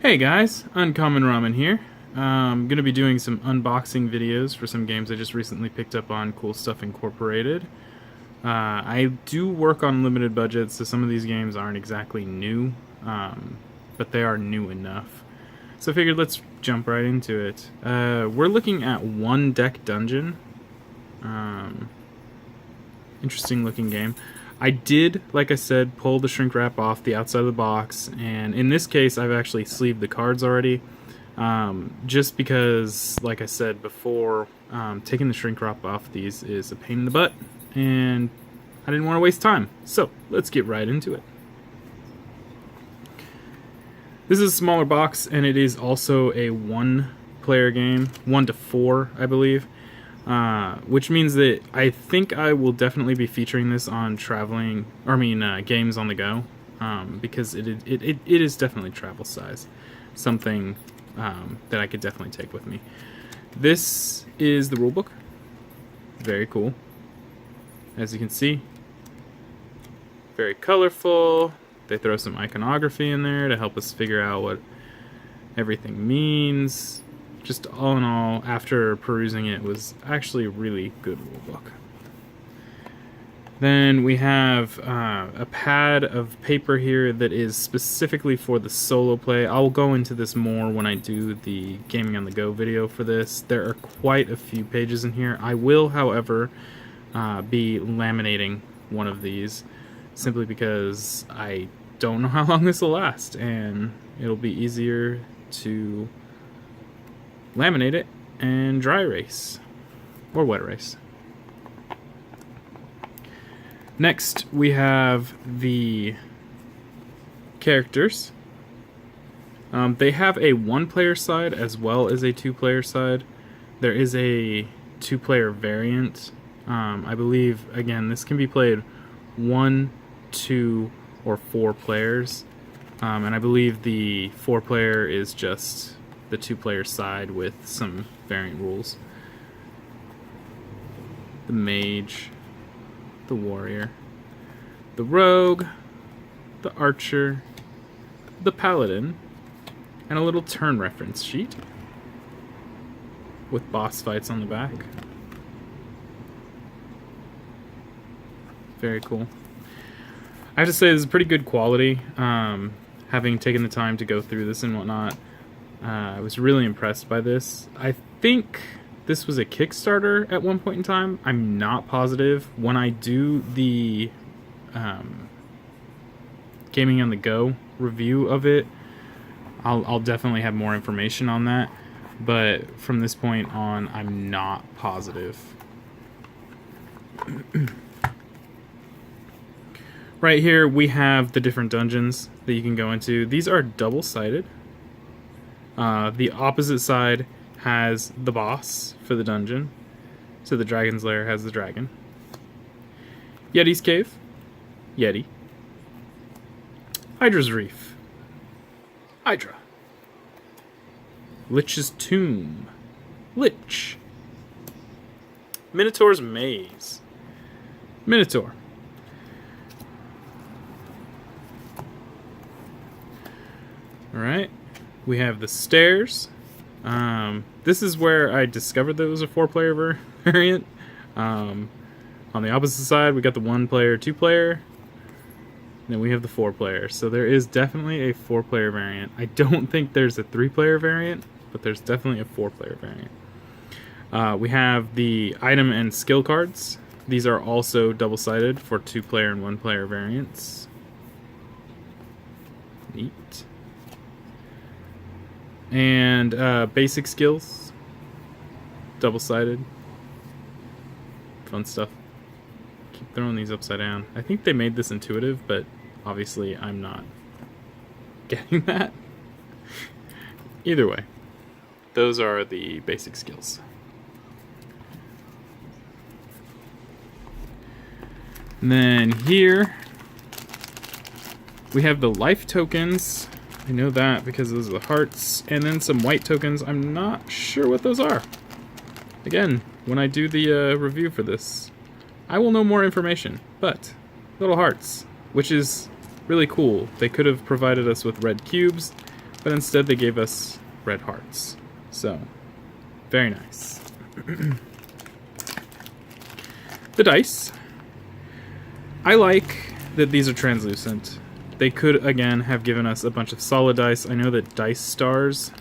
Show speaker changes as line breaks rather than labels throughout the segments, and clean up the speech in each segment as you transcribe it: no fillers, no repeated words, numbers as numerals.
Hey guys, Uncommon Ramen here. I'm going to be doing some unboxing videos for some games I just recently picked up on Cool Stuff Incorporated. I do work on limited budgets, so some of these games aren't exactly new, but they are new enough. So I figured let's jump right into it. We're looking at One Deck Dungeon. Interesting looking game. I did, like I said, pull the shrink wrap off the outside of the box, and in this case I've actually sleeved the cards already, just because, like I said before, taking the shrink wrap off these is a pain in the butt, and I didn't want to waste time, so let's get right into it. This is a smaller box, and it is also a one-player game, 1 to 4, I believe. Which means that I think I will definitely be featuring this on games on the go, because it is definitely travel size, something that I could definitely take with me. This is the rulebook. Very cool, as you can see. Very colorful. They throw some iconography in there to help us figure out what everything means. Just all in all, after perusing it, was actually a really good rulebook. Then we have a pad of paper here that is specifically for the solo play. I'll go into this more when I do the Gaming on the Go video for this. There are quite a few pages in here. I will, however, be laminating one of these, simply because I don't know how long this will last, and it'll be easier to laminate it and dry erase or wet erase. Next we have the characters. They have a 1-player side as well as a 2-player side. There is a 2-player variant. I believe, again, this can be played 1, 2, or 4 players, and I believe the 4-player is just the 2-player side with some variant rules. The mage, the warrior, the rogue, the archer, the paladin, and a little turn reference sheet with boss fights on the back. Very cool. I have to say, this is pretty good quality. Having taken the time to go through this and whatnot, I was really impressed by this. I think this was a Kickstarter at one point in time. I'm not positive. When I do the Gaming on the Go review of it, I'll definitely have more information on that. But from this point on, I'm not positive. Right here we have the different dungeons that you can go into. These are double-sided. The opposite side has the boss for the dungeon. So the Dragon's Lair has the dragon. Yeti's Cave, Yeti. Hydra's Reef, Hydra. Lich's Tomb, Lich. Minotaur's Maze, Minotaur. Alright. We have the stairs. This is where I discovered that it was a 4-player variant. On the opposite side, we got the 1-player, 2-player. Then we have the 4-player. So there is definitely a 4-player variant. I don't think there's a 3-player variant, but there's definitely a 4-player variant. We have the item and skill cards. These are also double-sided for 2-player and 1-player variants. Neat. And basic skills, double-sided. Fun stuff. Keep throwing these upside down. I think they made this intuitive, but obviously I'm not getting that. Either way, those are the basic skills. And then here we have the life tokens. I know that because those are the hearts, and then some white tokens. I'm not sure what those are. Again, when I do the review for this, I will know more information, but little hearts, which is really cool. They could have provided us with red cubes, but instead they gave us red hearts. So, very nice. The dice. I like that these are translucent. They could, again, have given us a bunch of solid dice. I know that Dice Stars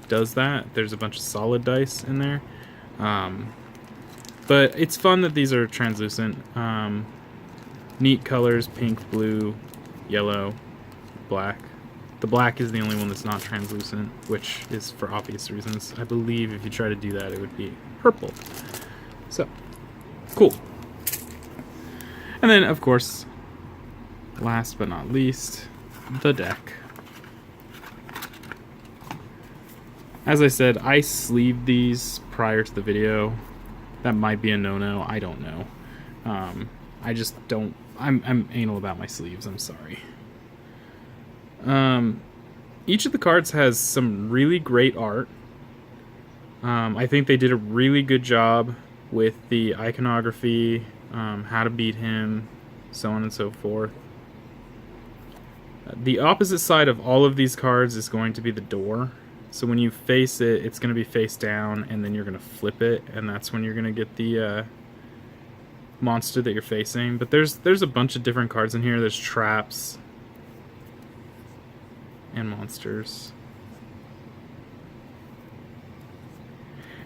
does that. There's a bunch of solid dice in there. But it's fun that these are translucent. Neat colors, pink, blue, yellow, black. The black is the only one that's not translucent, which is for obvious reasons. I believe if you try to do that, it would be purple. So, cool. And then, of course, last but not least, the deck. As I said, I sleeved these prior to the video. That might be a no-no. I don't know. I just don't... I'm anal about my sleeves. I'm sorry. Each of the cards has some really great art. I think they did a really good job with the iconography, how to beat him, so on and so forth. The opposite side of all of these cards is going to be the door. So when you face it, it's going to be face down, and then you're going to flip it, and that's when you're going to get the monster that you're facing. But there's a bunch of different cards in here. There's traps and monsters.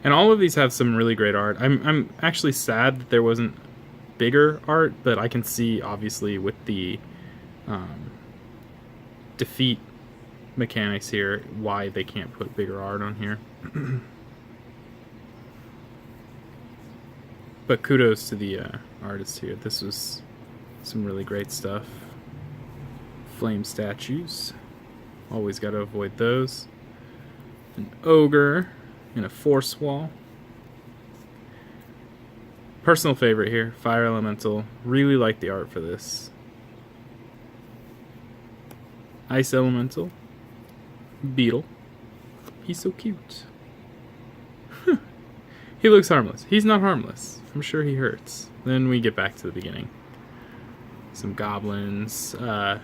And all of these have some really great art. I'm actually sad that there wasn't bigger art, but I can see, obviously, with the defeat mechanics here, why they can't put bigger art on here. But kudos to the artist here. This was some really great stuff. Flame statues. Always got to avoid those. An ogre and a force wall. Personal favorite here, Fire Elemental. Really like the art for this. Ice Elemental. Beetle. He's so cute. He looks harmless. He's not harmless. I'm sure he hurts. Then we get back to the beginning. Some goblins. The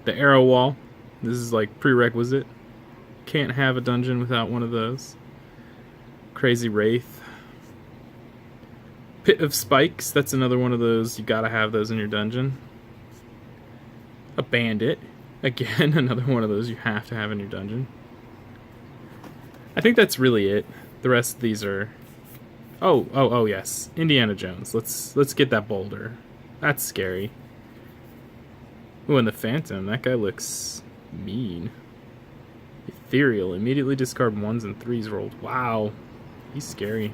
arrow wall. This is like prerequisite. Can't have a dungeon without one of those. Crazy Wraith. Pit of Spikes. That's another one of those. You gotta have those in your dungeon. A bandit. Again, another one of those you have to have in your dungeon. I think that's really it. The rest of these are... Oh, yes. Indiana Jones. Let's get that boulder. That's scary. Ooh, and the Phantom. That guy looks mean. Ethereal. Immediately discard 1s and 3s rolled. Wow. He's scary.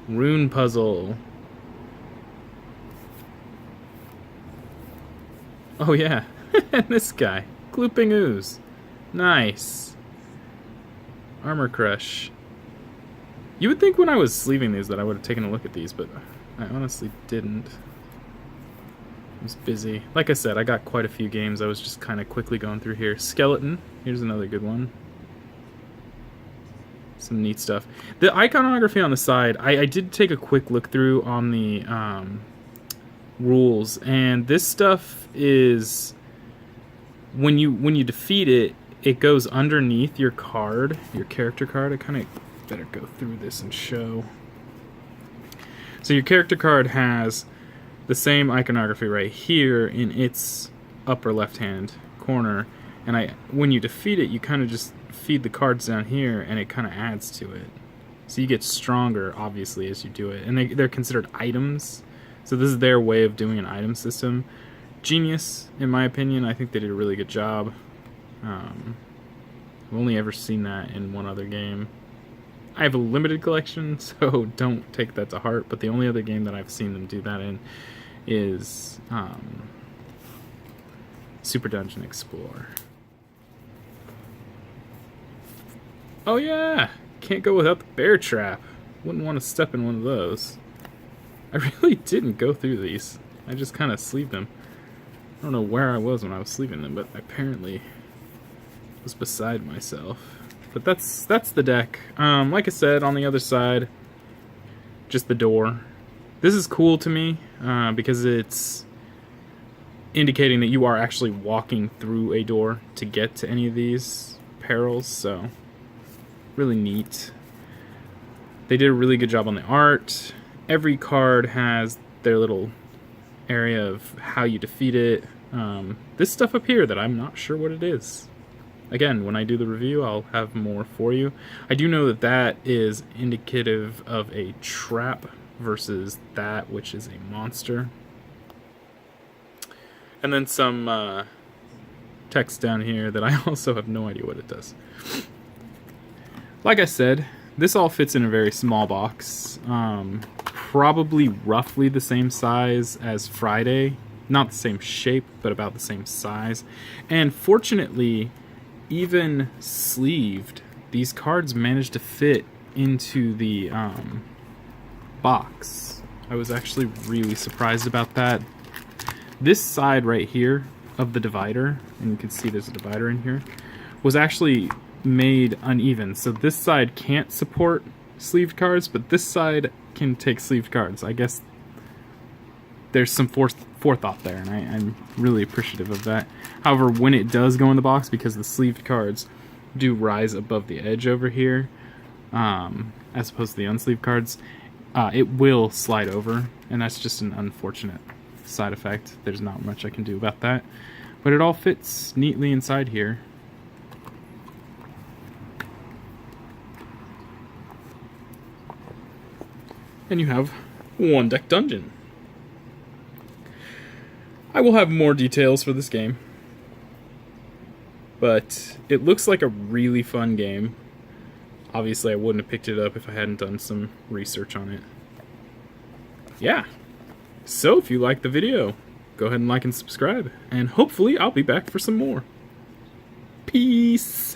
Rune Puzzle. Oh, yeah. And this guy. Glooping Ooze. Nice. Armor Crush. You would think when I was sleeving these that I would have taken a look at these, but I honestly didn't. I was busy. Like I said, I got quite a few games. I was just kind of quickly going through here. Skeleton. Here's another good one. Some neat stuff. The iconography on the side, I did take a quick look through on the rules, and this stuff is... When you defeat it, it goes underneath your card, your character card. I kind of better go through this and show. So your character card has the same iconography right here in its upper left-hand corner, and when you defeat it, you kind of just feed the cards down here, and it kind of adds to it. So you get stronger, obviously, as you do it. And they're considered items, so this is their way of doing an item system. Genius, in my opinion. I think they did a really good job. I've only ever seen that in one other game. I have a limited collection, so don't take that to heart, but the only other game that I've seen them do that in is Super Dungeon Explorer. Oh yeah! Can't go without the bear trap. Wouldn't want to step in one of those. I really didn't go through these. I just kind of sleeved them. I don't know where I was when I was sleeving them, but apparently was beside myself. But that's the deck. Like I said, on the other side, just the door. This is cool to me because it's indicating that you are actually walking through a door to get to any of these perils, so really neat. They did a really good job on the art. Every card has their little area of how you defeat it. This stuff up here that I'm not sure what it is. Again, when I do the review, I'll have more for you. I do know that that is indicative of a trap versus that which is a monster. And then some text down here that I also have no idea what it does. Like I said, this all fits in a very small box. Probably roughly the same size as Friday. Not the same shape, but about the same size. And fortunately, even sleeved, these cards managed to fit into the box. I was actually really surprised about that. This side right here of the divider, and you can see there's a divider in here, was actually made uneven. So this side can't support sleeved cards, but this side can take sleeved cards. I guess there's some forethought there, and I'm really appreciative of that. However, when it does go in the box, because the sleeved cards do rise above the edge over here, as opposed to the unsleeved cards, it will slide over, and that's just an unfortunate side effect. There's not much I can do about that, but it all fits neatly inside here. And you have one deck dungeon. I will have more details for this game, but it looks like a really fun game. Obviously, I wouldn't have picked it up if I hadn't done some research on it. Yeah. So if you liked the video, go ahead and like and subscribe, and hopefully I'll be back for some more. Peace!